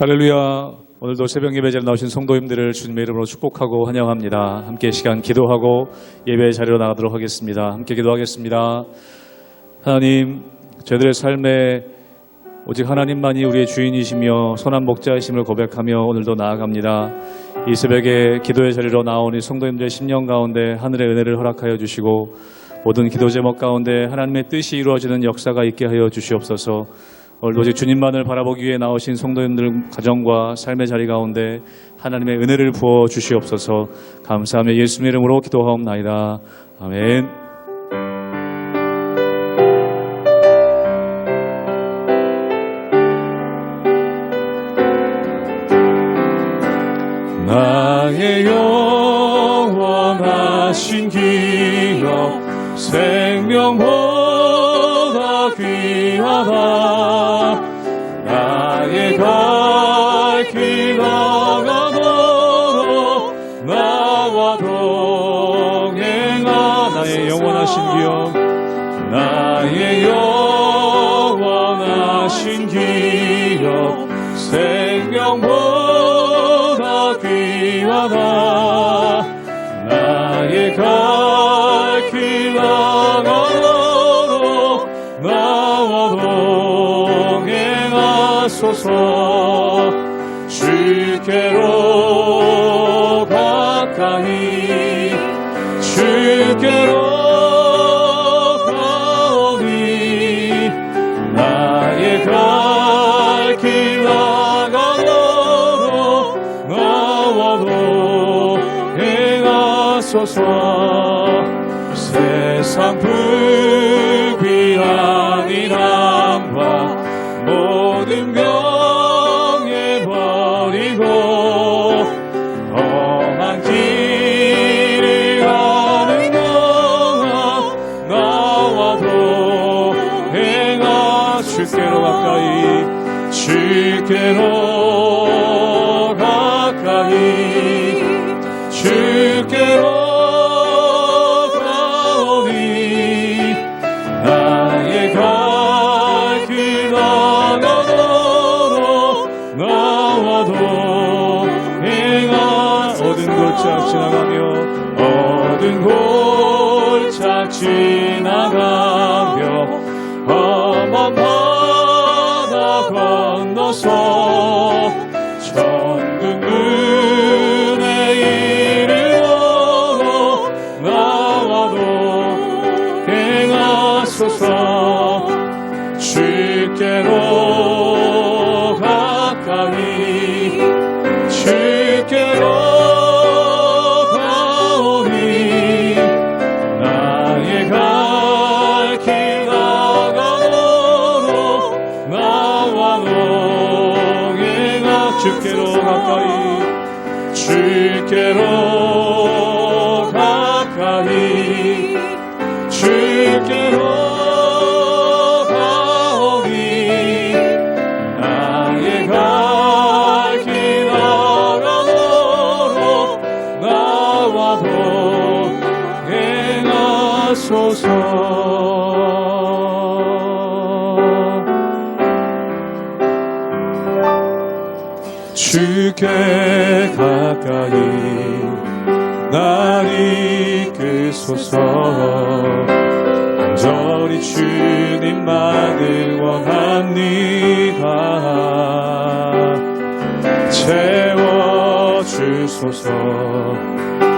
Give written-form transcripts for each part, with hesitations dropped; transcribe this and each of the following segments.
할렐루야. 오늘도 새벽 예배 자리에 나오신 성도님들을 주님의 이름으로 축복하고 환영합니다. 함께 시간 기도하고 예배 자리로 나가도록 하겠습니다. 함께 기도하겠습니다. 하나님, 저희들의 삶에 오직 하나님만이 우리의 주인이시며 선한 목자이심을 고백하며 오늘도 나아갑니다. 이 새벽에 기도의 자리로 나온 이 성도님들의 심령 가운데 하늘의 은혜를 허락하여 주시고 모든 기도 제목 가운데 하나님의 뜻이 이루어지는 역사가 있게 하여 주시옵소서. 오늘도 오직 주님만을 바라보기 위해 나오신 성도님들 가정과 삶의 자리 가운데 하나님의 은혜를 부어 주시옵소서. 감사하며 예수님의 이름으로 기도하옵나이다. 아멘. 나의 영원하신 기업 생명보다 귀하다. 나의 갈 길 나가도록 나와 동행하. 나의 영원하신 기업, 나의 영원하신 기업 생명보다 귀하다. 나의 갈 길 나가도록 나와 동행하소서. 주께로 가까이 주께로 가오니 나의 갈 길 나가도록 나와 동행하소서. 세상 불귀한 이 땅과 모든 병에 버리고 험한 길을 가는 동안 나와 동행하. 주께로 가까이 주께로 가까이 주께로 가오니 나의 갈 길 나가도록 나와 동행하. 얻은 골짝 지나가며 얻은 골짝 지나가며 험한 바다 건너서 천국 문에 이르러 나와 동행하소서. 주께로 가까이 주께로 가오니 나의 갈 길 나가도록 나와 동행하. 주께로 가까이 주께로 가까이 주께로 가오니 나의 갈 길 나가도록 나와 동행하소서. 주께 가까이 날 이끄소서. 간절히 주님만을 원합니다. 채워주소서.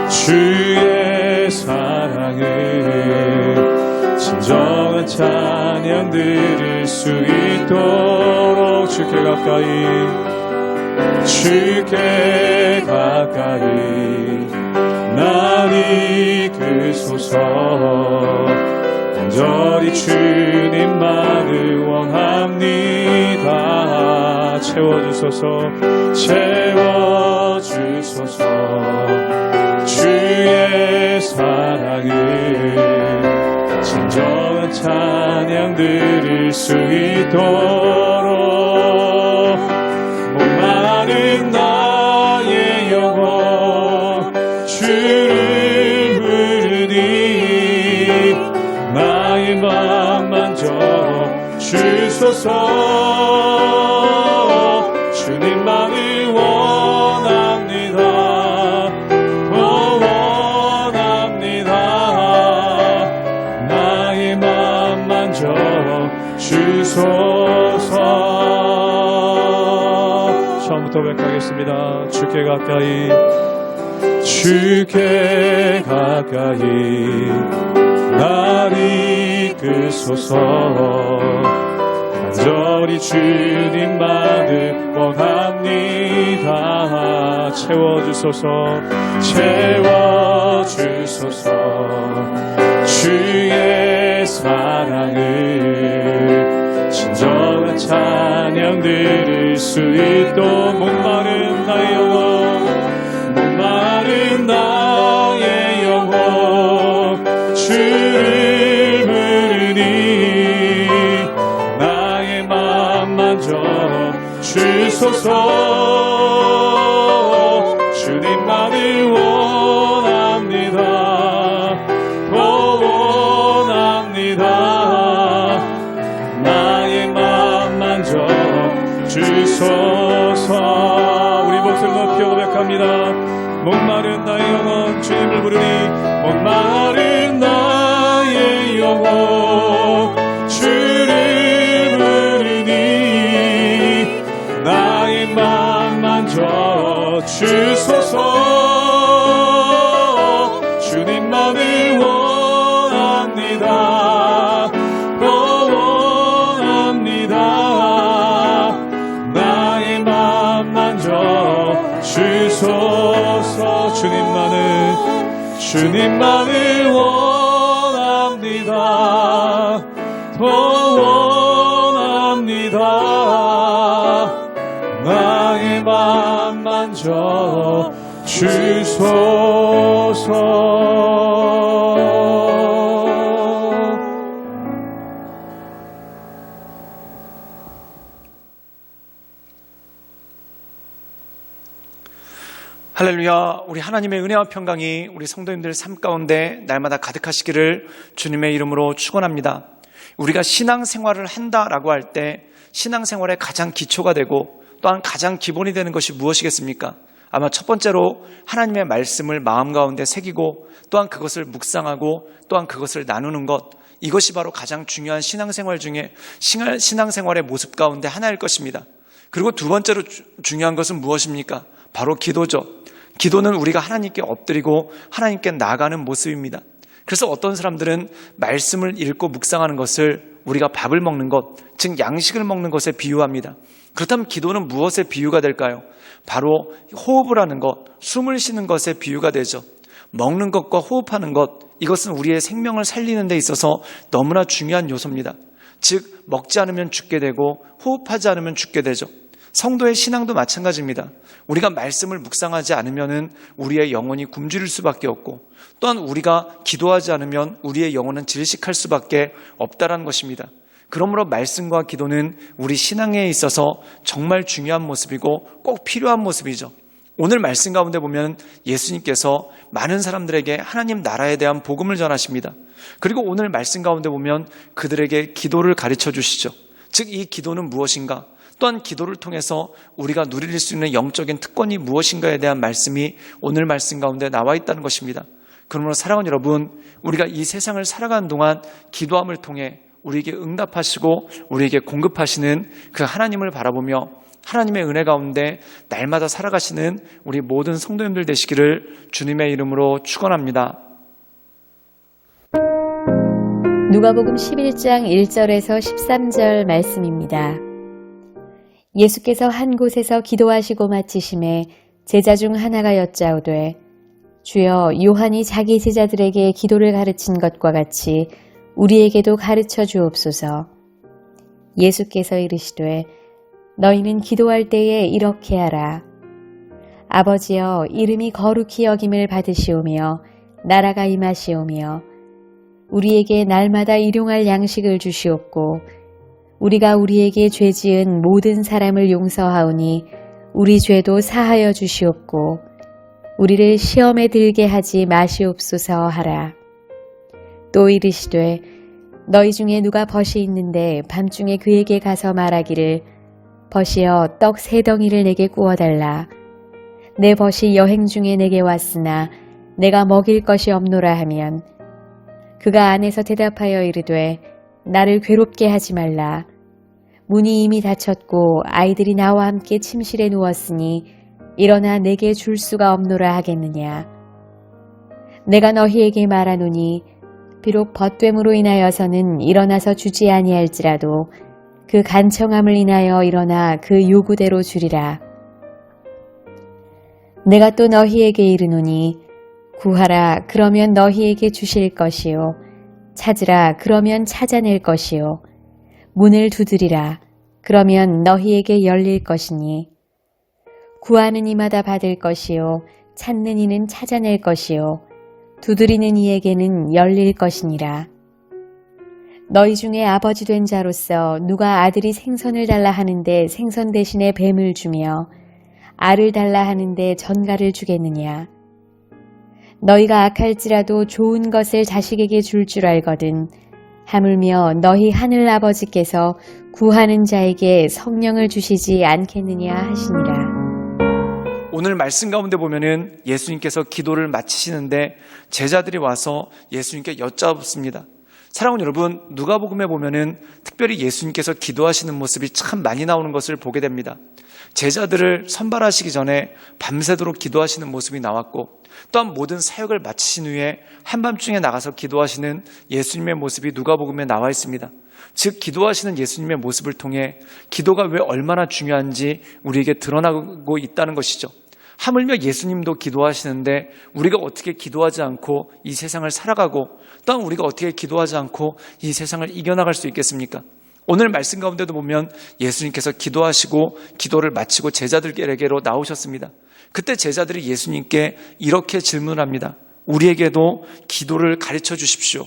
주의 사랑을 진정한 찬양 드릴 수 있도록 주께 가까이 주께 가까이 날 이끄소서. 간절히 주님만을 원합니다. 채워주소서. 채워주소서. 주의 사랑을 진정한 찬양 드릴 수 있도록 목마른 나의 영혼 주를 부르니 나의 맘 만져 주소서. 주님 맘 부터 고백하겠습니다. 주께 가까이 날 이끄소서. 간절히 주님만을 원합니다. 채워주소서 주의 사랑을 진정한 찬양 들을 수 있도록 목마른 나의 영혼 주를 부르니 나의 맘 만져 주소서. 주님만을 원합니다. 나의 맘 만져 주소서. 우리 목소리 높여 고백합니다. 목마른 나의 영혼 주님을 부르니 목마른 나의 영혼 주를 부르니 나의 맘 만져 주소서. 주님만을 원합니다. 나의 맘 만져 주소서. 주님만을 원합니다. 나의 맘 만져 주소서. 할렐루야. 우리 하나님의 은혜와 평강이 우리 성도님들 삶 가운데 날마다 가득하시기를 주님의 이름으로 축원합니다. 우리가 신앙생활을 한다라고 할 때 신앙생활의 가장 기초가 되고 또한 가장 기본이 되는 것이 무엇이겠습니까? 아마 첫 번째로 하나님의 말씀을 마음 가운데 새기고 또한 그것을 묵상하고 또한 그것을 나누는 것, 이것이 바로 가장 중요한 신앙생활 중에 신앙생활의 모습 가운데 하나일 것입니다. 그리고 두 번째로 중요한 것은 무엇입니까? 바로 기도죠. 기도는 우리가 하나님께 엎드리고 하나님께 나아가는 모습입니다. 그래서 어떤 사람들은 말씀을 읽고 묵상하는 것을 우리가 밥을 먹는 것, 즉 양식을 먹는 것에 비유합니다. 그렇다면 기도는 무엇에 비유가 될까요? 바로 호흡을 하는 것, 숨을 쉬는 것에 비유가 되죠. 먹는 것과 호흡하는 것, 이것은 우리의 생명을 살리는 데 있어서 너무나 중요한 요소입니다. 즉 먹지 않으면 죽게 되고 호흡하지 않으면 죽게 되죠. 성도의 신앙도 마찬가지입니다. 우리가 말씀을 묵상하지 않으면 우리의 영혼이 굶주릴 수밖에 없고, 또한 우리가 기도하지 않으면 우리의 영혼은 질식할 수밖에 없다는 것입니다. 그러므로 말씀과 기도는 우리 신앙에 있어서 정말 중요한 모습이고 꼭 필요한 모습이죠. 오늘 말씀 가운데 보면 예수님께서 많은 사람들에게 하나님 나라에 대한 복음을 전하십니다. 그리고 오늘 말씀 가운데 보면 그들에게 기도를 가르쳐 주시죠. 즉 이 기도는 무엇인가? 또한 기도를 통해서 우리가 누릴 수 있는 영적인 특권이 무엇인가에 대한 말씀이 오늘 말씀 가운데 나와 있다는 것입니다. 그러므로 사랑하는 여러분, 우리가 이 세상을 살아가는 동안 기도함을 통해 우리에게 응답하시고 우리에게 공급하시는 그 하나님을 바라보며 하나님의 은혜 가운데 날마다 살아가시는 우리 모든 성도님들 되시기를 주님의 이름으로 축원합니다. 누가복음 11장 1절에서 13절 말씀입니다. 예수께서 한 곳에서 기도하시고 마치심에 제자 중 하나가 여짜오되 주여 요한이 자기 제자들에게 기도를 가르친 것과 같이 우리에게도 가르쳐 주옵소서. 예수께서 이르시되 너희는 기도할 때에 이렇게 하라. 아버지여 이름이 거룩히 여김을 받으시오며 나라가 임하시오며 우리에게 날마다 일용할 양식을 주시옵고 우리가 우리에게 죄 지은 모든 사람을 용서하오니 우리 죄도 사하여 주시옵고 우리를 시험에 들게 하지 마시옵소서 하라. 또 이르시되 너희 중에 누가 벗이 있는데 밤중에 그에게 가서 말하기를 벗이여 떡 3덩이를 내게 구워달라. 내 벗이 여행 중에 내게 왔으나 내가 먹일 것이 없노라 하면 그가 안에서 대답하여 이르되 나를 괴롭게 하지 말라. 문이 이미 닫혔고 아이들이 나와 함께 침실에 누웠으니 일어나 내게 줄 수가 없노라 하겠느냐. 내가 너희에게 말하노니 비록 벗됨으로 인하여서는 일어나서 주지 아니할지라도 그 간청함을 인하여 일어나 그 요구대로 주리라. 내가 또 너희에게 이르노니 구하라 그러면 너희에게 주실 것이요 찾으라 그러면 찾아낼 것이요 문을 두드리라 그러면 너희에게 열릴 것이니 구하는 이마다 받을 것이요 찾는 이는 찾아낼 것이요 두드리는 이에게는 열릴 것이니라. 너희 중에 아버지 된 자로서 누가 아들이 생선을 달라 하는데 생선 대신에 뱀을 주며 알을 달라 하는데 전갈을 주겠느냐. 너희가 악할지라도 좋은 것을 자식에게 줄 줄 알거든 하물며 너희 하늘 아버지께서 구하는 자에게 성령을 주시지 않겠느냐 하시니라. 오늘 말씀 가운데 보면은 예수님께서 기도를 마치시는데 제자들이 와서 예수님께 여쭙습니다. 사랑하는 여러분, 누가복음에 보면은 특별히 예수님께서 기도하시는 모습이 참 많이 나오는 것을 보게 됩니다. 제자들을 선발하시기 전에 밤새도록 기도하시는 모습이 나왔고 또한 모든 사역을 마치신 후에 한밤중에 나가서 기도하시는 예수님의 모습이 누가복음에 나와 있습니다. 즉 기도하시는 예수님의 모습을 통해 기도가 왜 얼마나 중요한지 우리에게 드러나고 있다는 것이죠. 하물며 예수님도 기도하시는데 우리가 어떻게 기도하지 않고 이 세상을 살아가고 또한 우리가 어떻게 기도하지 않고 이 세상을 이겨나갈 수 있겠습니까? 오늘 말씀 가운데도 보면 예수님께서 기도하시고 기도를 마치고 제자들에게로 나오셨습니다. 그때 제자들이 예수님께 이렇게 질문합니다. 우리에게도 기도를 가르쳐 주십시오.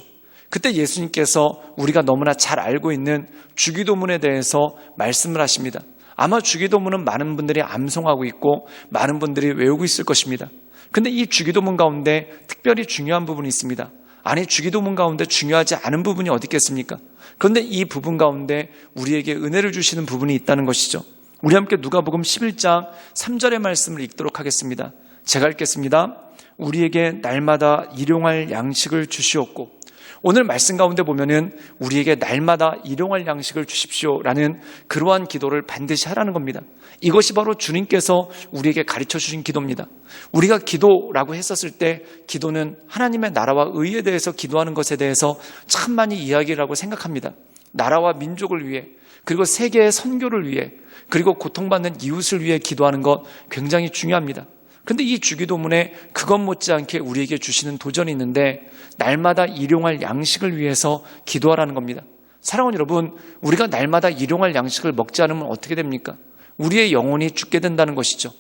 그때 예수님께서 우리가 너무나 잘 알고 있는 주기도문에 대해서 말씀을 하십니다. 아마 주기도문은 많은 분들이 암송하고 있고 많은 분들이 외우고 있을 것입니다. 근데 이 주기도문 가운데 특별히 중요한 부분이 있습니다. 아니, 주기도문 가운데 중요하지 않은 부분이 어디 있겠습니까? 그런데 이 부분 가운데 우리에게 은혜를 주시는 부분이 있다는 것이죠. 우리 함께 누가복음 11장 3절의 말씀을 읽도록 하겠습니다. 제가 읽겠습니다. 우리에게 날마다 일용할 양식을 주시옵고. 오늘 말씀 가운데 보면은 우리에게 날마다 일용할 양식을 주십시오라는 그러한 기도를 반드시 하라는 겁니다. 이것이 바로 주님께서 우리에게 가르쳐 주신 기도입니다. 우리가 기도라고 했었을 때 기도는 하나님의 나라와 의에 대해서 기도하는 것에 대해서 참 많이 이야기를 하고 생각합니다. 나라와 민족을 위해, 그리고 세계의 선교를 위해, 그리고 고통받는 이웃을 위해 기도하는 것 굉장히 중요합니다. 근데 이 주기도문에 그것 못지않게 우리에게 주시는 도전이 있는데 날마다 일용할 양식을 위해서 기도하라는 겁니다. 사랑하는 여러분, 우리가 날마다 일용할 양식을 먹지 않으면 어떻게 됩니까? 우리의 영혼이 죽게 된다는 것이죠.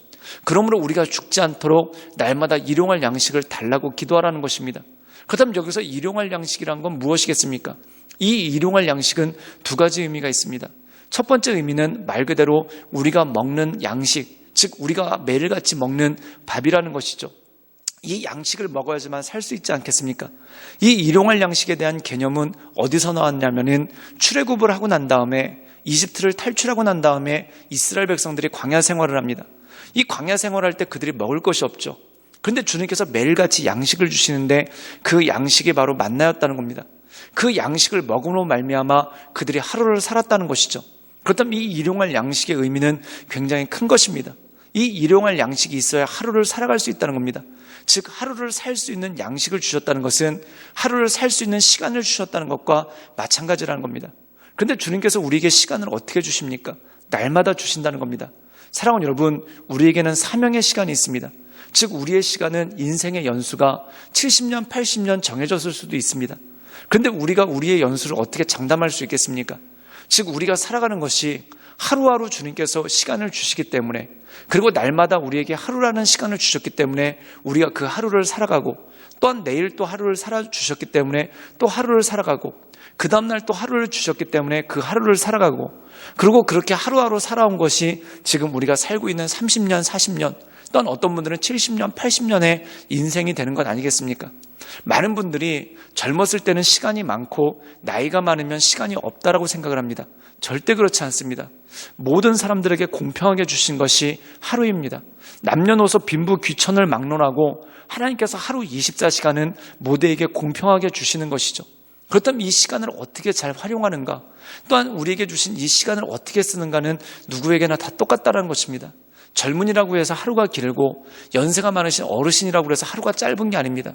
그러므로 우리가 죽지 않도록 날마다 일용할 양식을 달라고 기도하라는 것입니다. 그렇다면 여기서 일용할 양식이란 건 무엇이겠습니까? 이 일용할 양식은 두 가지 의미가 있습니다. 첫 번째 의미는 말 그대로 우리가 먹는 양식, 즉 우리가 매일같이 먹는 밥이라는 것이죠. 이 양식을 먹어야지만 살 수 있지 않겠습니까? 이 일용할 양식에 대한 개념은 어디서 나왔냐면은 출애굽을 하고 난 다음에 이집트를 탈출하고 난 다음에 이스라엘 백성들이 광야 생활을 합니다. 이 광야 생활할 때 그들이 먹을 것이 없죠. 그런데 주님께서 매일같이 양식을 주시는데 그 양식이 바로 만나였다는 겁니다. 그 양식을 먹음으로 말미암아 그들이 하루를 살았다는 것이죠. 그렇다면 이 일용할 양식의 의미는 굉장히 큰 것입니다. 이 일용할 양식이 있어야 하루를 살아갈 수 있다는 겁니다. 즉 하루를 살 수 있는 양식을 주셨다는 것은 하루를 살 수 있는 시간을 주셨다는 것과 마찬가지라는 겁니다. 그런데 주님께서 우리에게 시간을 어떻게 주십니까? 날마다 주신다는 겁니다. 사랑하는 여러분, 우리에게는 사명의 시간이 있습니다. 즉 우리의 시간은 인생의 연수가 70년, 80년 정해졌을 수도 있습니다. 그런데 우리가 우리의 연수를 어떻게 장담할 수 있겠습니까? 즉 우리가 살아가는 것이 하루하루 주님께서 시간을 주시기 때문에, 그리고 날마다 우리에게 하루라는 시간을 주셨기 때문에 우리가 그 하루를 살아가고, 또한 내일 또 하루를 살아주셨기 때문에 또 하루를 살아가고, 그 다음날 또 하루를 주셨기 때문에 그 하루를 살아가고, 그리고 그렇게 하루하루 살아온 것이 지금 우리가 살고 있는 30년, 40년, 또한 어떤 분들은 70년, 80년의 인생이 되는 것 아니겠습니까? 많은 분들이 젊었을 때는 시간이 많고 나이가 많으면 시간이 없다라고 생각을 합니다. 절대 그렇지 않습니다. 모든 사람들에게 공평하게 주신 것이 하루입니다. 남녀노소 빈부 귀천을 막론하고 하나님께서 하루 24시간은 모두에게 공평하게 주시는 것이죠. 그렇다면 이 시간을 어떻게 잘 활용하는가? 또한 우리에게 주신 이 시간을 어떻게 쓰는가는 누구에게나 다 똑같다는 것입니다. 젊은이라고 해서 하루가 길고 연세가 많으신 어르신이라고 해서 하루가 짧은 게 아닙니다.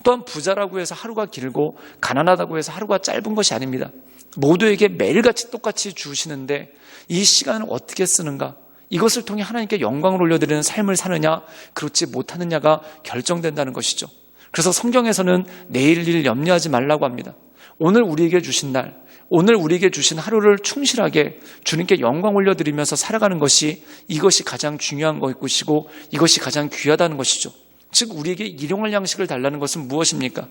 또한 부자라고 해서 하루가 길고 가난하다고 해서 하루가 짧은 것이 아닙니다. 모두에게 매일같이 똑같이 주시는데 이 시간을 어떻게 쓰는가? 이것을 통해 하나님께 영광을 올려드리는 삶을 사느냐 그렇지 못하느냐가 결정된다는 것이죠. 그래서 성경에서는 내일 일 염려하지 말라고 합니다. 오늘 우리에게 주신 날, 오늘 우리에게 주신 하루를 충실하게 주님께 영광 올려드리면서 살아가는 것이 이것이 가장 중요한 것이고 이것이 가장 귀하다는 것이죠. 즉 우리에게 일용할 양식을 달라는 것은 무엇입니까?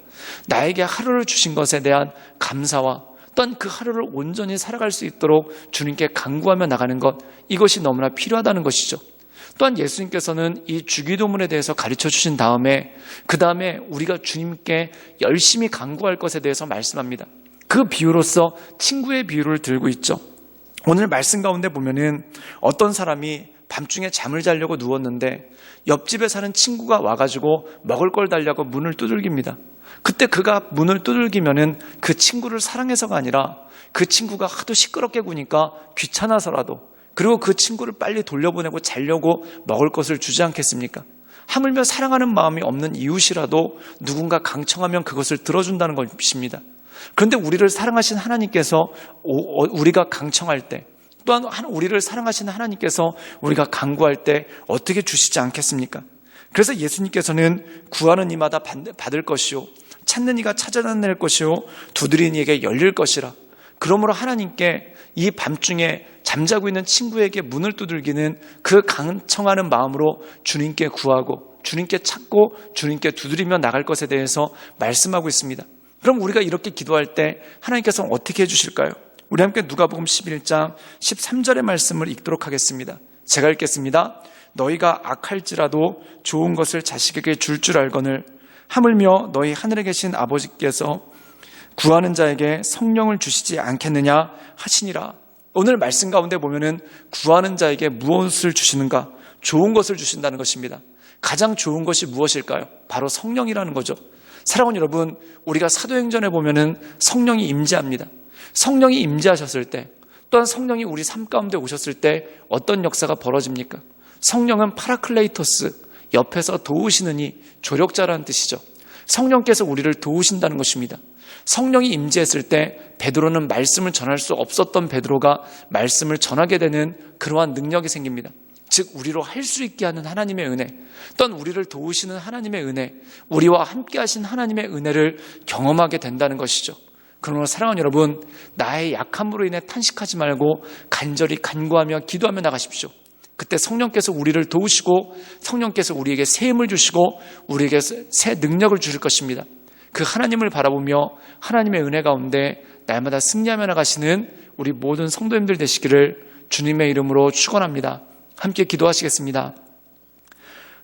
나에게 하루를 주신 것에 대한 감사와 또한 그 하루를 온전히 살아갈 수 있도록 주님께 간구하며 나가는 것, 이것이 너무나 필요하다는 것이죠. 또한 예수님께서는 이 주기도문에 대해서 가르쳐 주신 다음에 그 다음에 우리가 주님께 열심히 간구할 것에 대해서 말씀합니다. 그 비유로서 친구의 비유를 들고 있죠. 오늘 말씀 가운데 보면은 어떤 사람이 밤중에 잠을 자려고 누웠는데 옆집에 사는 친구가 와가지고 먹을 걸 달라고 문을 두들깁니다. 그때 그가 문을 두들기면은 그 친구를 사랑해서가 아니라 그 친구가 하도 시끄럽게 구니까 귀찮아서라도, 그리고 그 친구를 빨리 돌려보내고 자려고 먹을 것을 주지 않겠습니까? 하물며 사랑하는 마음이 없는 이웃이라도 누군가 강청하면 그것을 들어준다는 것입니다. 그런데 우리를 사랑하신 하나님께서 우리가 강청할 때, 또한 우리를 사랑하시는 하나님께서 우리가 간구할 때 어떻게 주시지 않겠습니까? 그래서 예수님께서는 구하는 이마다 받을 것이요, 찾는 이가 찾아낼 것이요, 두드리는 이에게 열릴 것이라. 그러므로 하나님께 이 밤중에 잠자고 있는 친구에게 문을 두들기는 그 강청하는 마음으로 주님께 구하고 주님께 찾고 주님께 두드리며 나갈 것에 대해서 말씀하고 있습니다. 그럼 우리가 이렇게 기도할 때 하나님께서 어떻게 해주실까요? 우리 함께 누가복음 11장 13절의 말씀을 읽도록 하겠습니다. 제가 읽겠습니다. 너희가 악할지라도 좋은 것을 자식에게 줄 줄 알거늘 하물며 너희 하늘에 계신 아버지께서 구하는 자에게 성령을 주시지 않겠느냐 하시니라. 오늘 말씀 가운데 보면은 구하는 자에게 무엇을 주시는가? 좋은 것을 주신다는 것입니다. 가장 좋은 것이 무엇일까요? 바로 성령이라는 거죠. 사랑하는 여러분, 우리가 사도행전에 보면은 성령이 임재합니다. 성령이 임재하셨을 때, 또한 성령이 우리 삶 가운데 오셨을 때 어떤 역사가 벌어집니까? 성령은 파라클레이토스, 옆에서 도우시는 이, 조력자라는 뜻이죠. 성령께서 우리를 도우신다는 것입니다. 성령이 임재했을 때 베드로는 말씀을 전할 수 없었던 베드로가 말씀을 전하게 되는 그러한 능력이 생깁니다. 즉 우리로 할 수 있게 하는 하나님의 은혜, 또한 우리를 도우시는 하나님의 은혜, 우리와 함께 하신 하나님의 은혜를 경험하게 된다는 것이죠. 그러나 사랑하는 여러분, 나의 약함으로 인해 탄식하지 말고 간절히 간구하며 기도하며 나가십시오. 그때 성령께서 우리를 도우시고 성령께서 우리에게 새 힘을 주시고 우리에게 새 능력을 주실 것입니다. 그 하나님을 바라보며 하나님의 은혜 가운데 날마다 승리하며 나가시는 우리 모든 성도님들 되시기를 주님의 이름으로 축원합니다. 함께 기도하시겠습니다.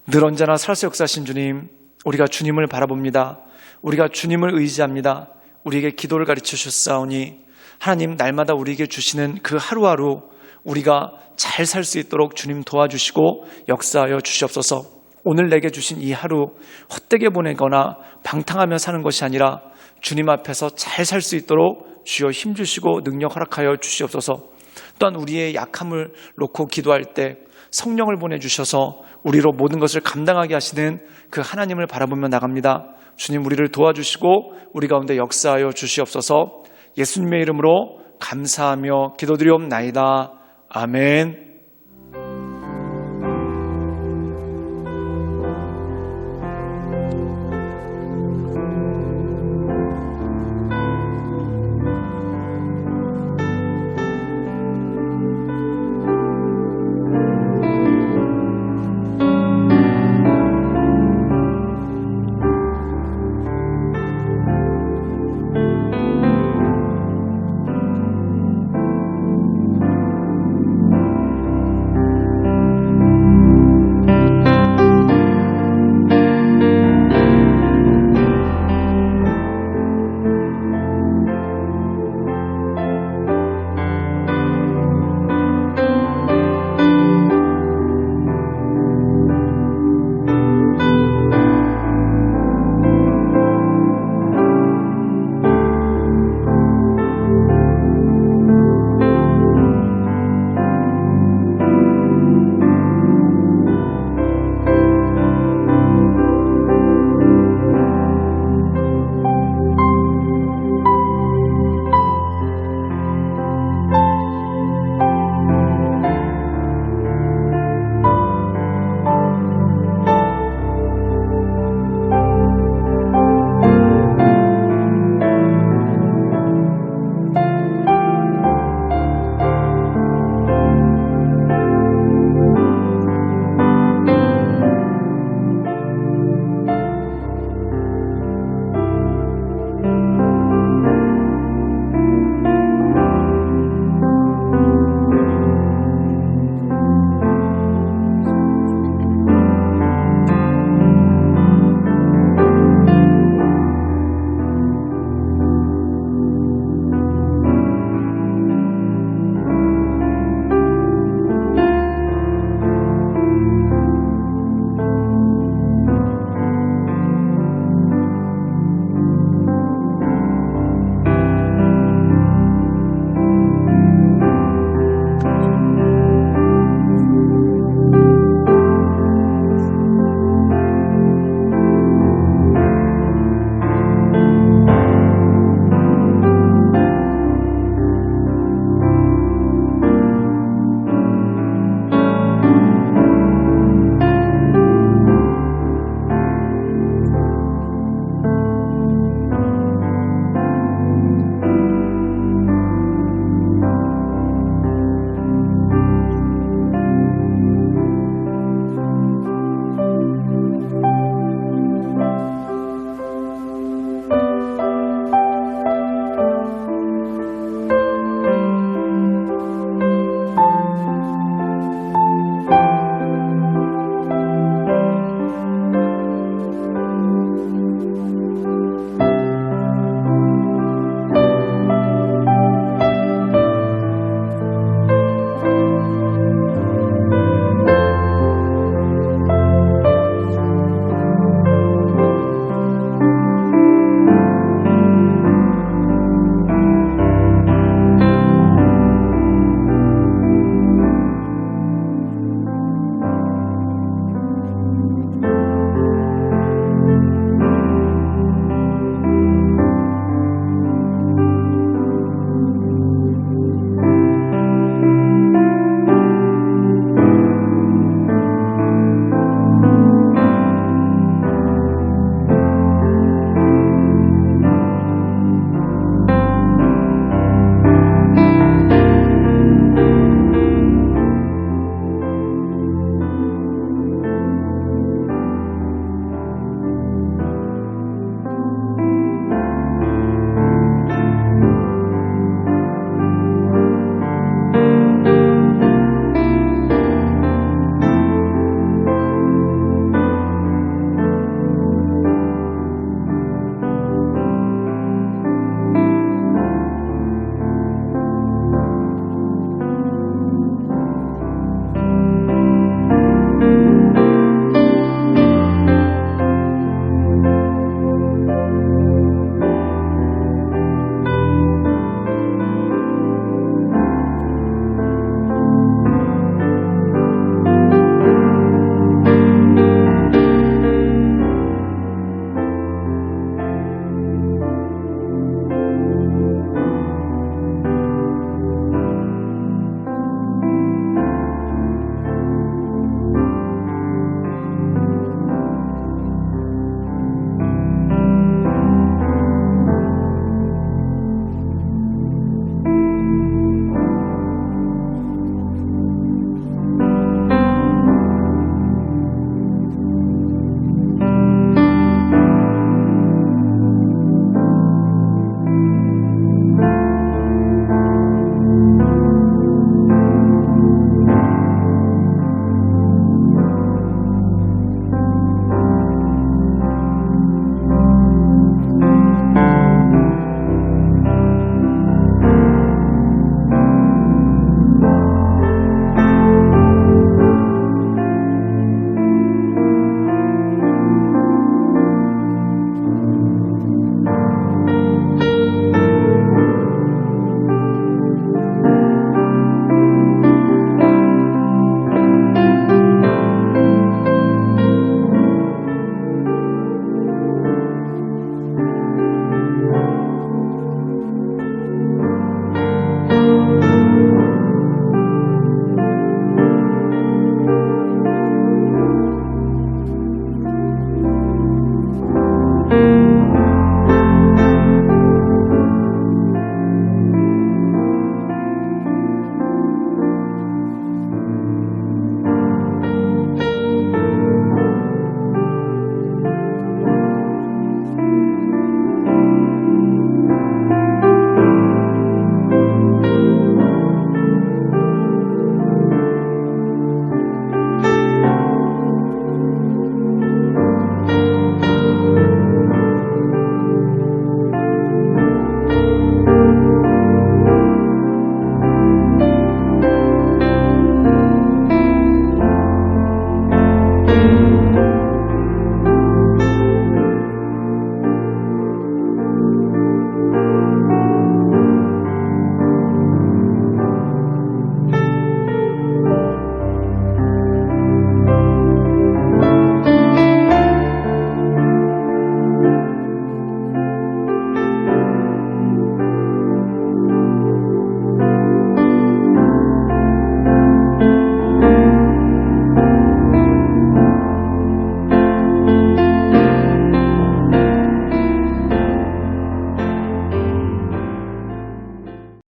늘 언제나 살아서 역사하신 주님, 우리가 주님을 바라봅니다. 우리가 주님을 의지합니다. 우리에게 기도를 가르쳐 주셨사오니 하나님, 날마다 우리에게 주시는 그 하루하루 우리가 잘 살 수 있도록 주님 도와주시고 역사하여 주시옵소서. 오늘 내게 주신 이 하루 헛되게 보내거나 방탕하며 사는 것이 아니라 주님 앞에서 잘 살 수 있도록 주여 힘주시고 능력 허락하여 주시옵소서. 또한 우리의 약함을 놓고 기도할 때 성령을 보내주셔서 우리로 모든 것을 감당하게 하시는 그 하나님을 바라보며 나갑니다. 주님, 우리를 도와주시고 우리 가운데 역사하여 주시옵소서. 예수님의 이름으로 감사하며 기도드리옵나이다. 아멘.